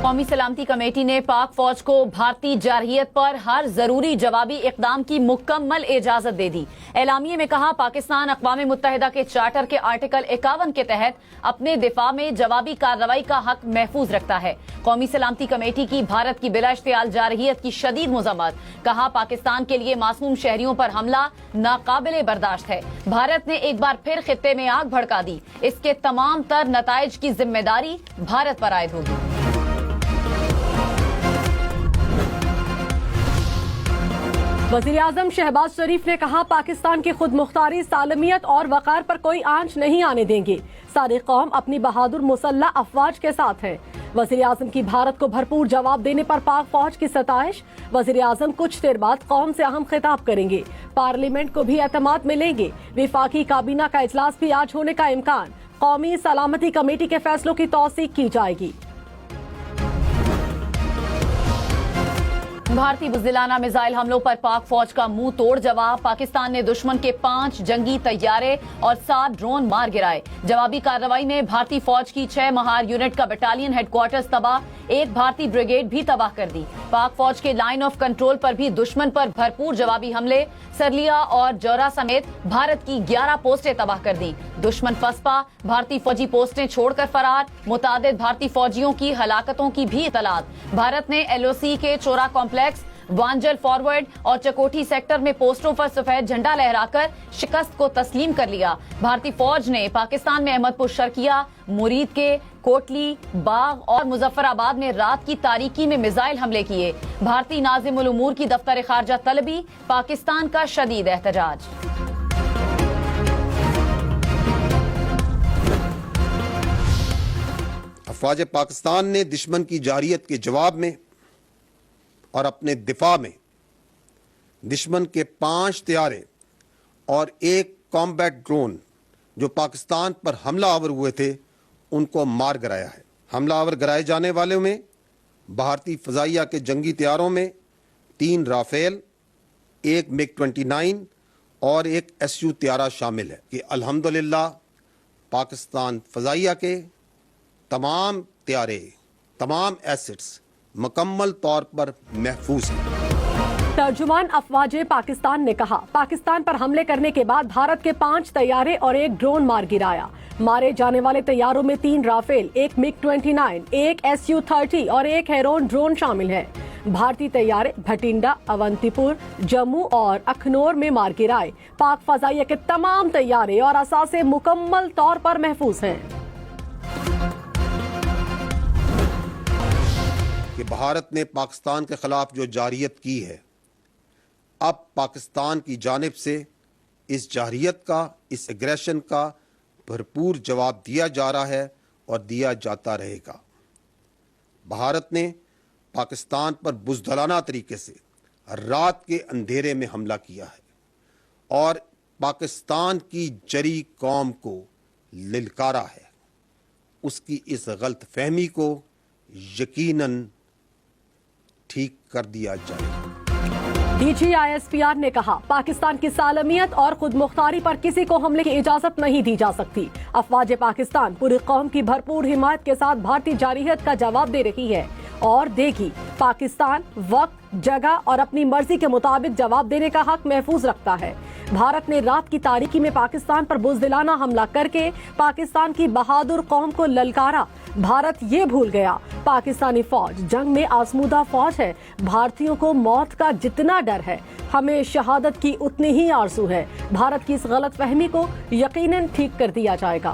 قومی سلامتی کمیٹی نے پاک فوج کو بھارتی جارحیت پر ہر ضروری جوابی اقدام کی مکمل اجازت دے دی۔ اعلامیے میں کہا پاکستان اقوام متحدہ کے چارٹر کے آرٹیکل 51 کے تحت اپنے دفاع میں جوابی کارروائی کا حق محفوظ رکھتا ہے۔ قومی سلامتی کمیٹی کی بھارت کی بلا اشتعال جارحیت کی شدید مذمت، کہا پاکستان کے لیے معصوم شہریوں پر حملہ ناقابل برداشت ہے۔ بھارت نے ایک بار پھر خطے میں آگ بھڑکا دی، اس کے تمام تر نتائج کی ذمہ داری بھارت پر عائد ہوگی۔ وزیراعظم شہباز شریف نے کہا پاکستان کی خود مختاری، سالمیت اور وقار پر کوئی آنچ نہیں آنے دیں گے۔ ساری قوم اپنی بہادر مسلح افواج کے ساتھ ہے۔ وزیراعظم کی بھارت کو بھرپور جواب دینے پر پاک فوج کی ستائش۔ وزیراعظم کچھ دیر بعد قوم سے اہم خطاب کریں گے۔ پارلیمنٹ کو بھی اعتماد ملیں گے۔ وفاقی کابینہ کا اجلاس بھی آج ہونے کا امکان۔ قومی سلامتی کمیٹی کے فیصلوں کی توثیق کی جائے گی۔ بھارتی بزدلانہ میزائل حملوں پر پاک فوج کا منہ توڑ جواب۔ پاکستان نے دشمن کے 5 جنگی طیارے اور 7 ڈرون مار گرائے۔ جوابی کارروائی میں بھارتی فوج کی 6 مہار یونٹ کا بٹالین ہیڈ کوارٹرز تباہ، 1 بھارتی بریگیڈ بھی تباہ کر دی۔ پاک فوج کے لائن آف کنٹرول پر بھی دشمن پر بھرپور جوابی حملے، سرلیا اور جورا سمیت بھارت کی 11 پوسٹیں تباہ کر دی۔ دشمن پسپا بھارتی فوجی پوسٹیں چھوڑ کر فرار، متعدد بھارتی فوجیوں کی ہلاکتوں کی بھی اطلاعات۔ بھارت نے LOC کے چورا کمپلیکس، وانجل فارورڈ اور چکوٹھی سیکٹر میں پوسٹوں پر سفید جھنڈا لہرا کر شکست کو تسلیم کر لیا۔ بھارتی فوج نے پاکستان میں احمد پور شرقیہ، مرید کے کوٹلی، باغ اور مظفر آباد میں رات کی تاریکی میں میزائل حملے کیے۔ بھارتی ناظم الامور کی دفتر خارجہ طلبی، پاکستان کا شدید احتجاج۔ افواج پاکستان نے دشمن کی جارحیت کے جواب میں اور اپنے دفاع میں دشمن کے 5 طیارے اور 1 کامبیٹ ڈرون جو پاکستان پر حملہ آور ہوئے تھے ان کو مار گرایا ہے۔ حملہ آور گرائے جانے والوں میں بھارتی فضائیہ کے جنگی طیاروں میں 3 رافیل، 1 MiG-29 اور 1 SU طیارہ شامل ہے کہ الحمدللہ پاکستان فضائیہ کے تمام طیارے، تمام ایسٹس مکمل طور پر محفوظ ہیں۔ ترجمان افواج پاکستان نے کہا پاکستان پر حملے کرنے کے بعد بھارت کے 5 طیارے اور 1 ڈرون مار گرایا۔ مارے جانے والے طیاروں میں 3 رافیل، 1 MiG-29، 1 SU-30 اور 1 ہیرون ڈرون شامل ہے۔ بھارتی طیارے بھٹنڈا، اونتی پور، جموں اور اکھنور میں مار گرائے۔ پاک فضائیہ کے تمام طیارے اور اثاثے مکمل طور پر محفوظ ہیں۔ کہ بھارت نے پاکستان کے خلاف جو جارحیت کی ہے، اب پاکستان کی جانب سے اس جارحیت کا، اس ایگریشن کا بھرپور جواب دیا جا رہا ہے اور دیا جاتا رہے گا۔ بھارت نے پاکستان پر بزدلانہ طریقے سے رات کے اندھیرے میں حملہ کیا ہے اور پاکستان کی جری قوم کو للکارا ہے۔ اس کی اس غلط فہمی کو یقیناً ٹھیک کر دیا جائے گا۔ DG ISPR نے کہا پاکستان کی سالمیت اور خود مختاری پر کسی کو حملے کی اجازت نہیں دی جا سکتی۔ افواج پاکستان پوری قوم کی بھرپور حمایت کے ساتھ بھارتی جارحیت کا جواب دے رہی ہے اور دے گی۔ پاکستان وقت، جگہ اور اپنی مرضی کے مطابق جواب دینے کا حق محفوظ رکھتا ہے۔ بھارت نے رات کی تاریکی میں پاکستان پر بزدلانہ حملہ کر کے پاکستان کی بہادر قوم کو للکارا۔ بھارت یہ بھول گیا پاکستانی فوج جنگ میں آزمودہ فوج ہے۔ بھارتیوں کو موت کا جتنا ڈر ہے، ہمیں شہادت کی اتنی ہی آرزو ہے۔ بھارت کی اس غلط فہمی کو یقیناً ٹھیک کر دیا جائے گا۔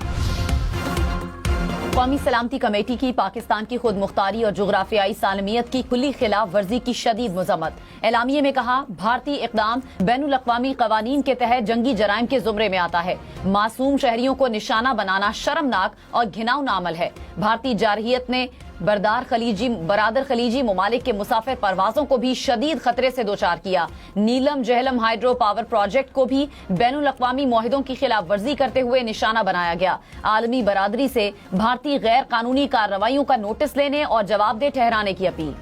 قومی سلامتی کمیٹی کی پاکستان کی خود مختاری اور جغرافیائی سالمیت کی کھلی خلاف ورزی کی شدید مذمت۔ اعلامیے میں کہا بھارتی اقدام بین الاقوامی قوانین کے تحت جنگی جرائم کے زمرے میں آتا ہے۔ معصوم شہریوں کو نشانہ بنانا شرمناک اور گھناؤنا عمل ہے۔ بھارتی جارحیت نے برادر خلیجی ممالک کے مسافر پروازوں کو بھی شدید خطرے سے دوچار کیا۔ نیلم جہلم ہائیڈرو پاور پروجیکٹ کو بھی بین الاقوامی معاہدوں کی خلاف ورزی کرتے ہوئے نشانہ بنایا گیا۔ عالمی برادری سے بھارتی غیر قانونی کارروائیوں کا نوٹس لینے اور جواب دہ ٹھہرانے کی اپیل۔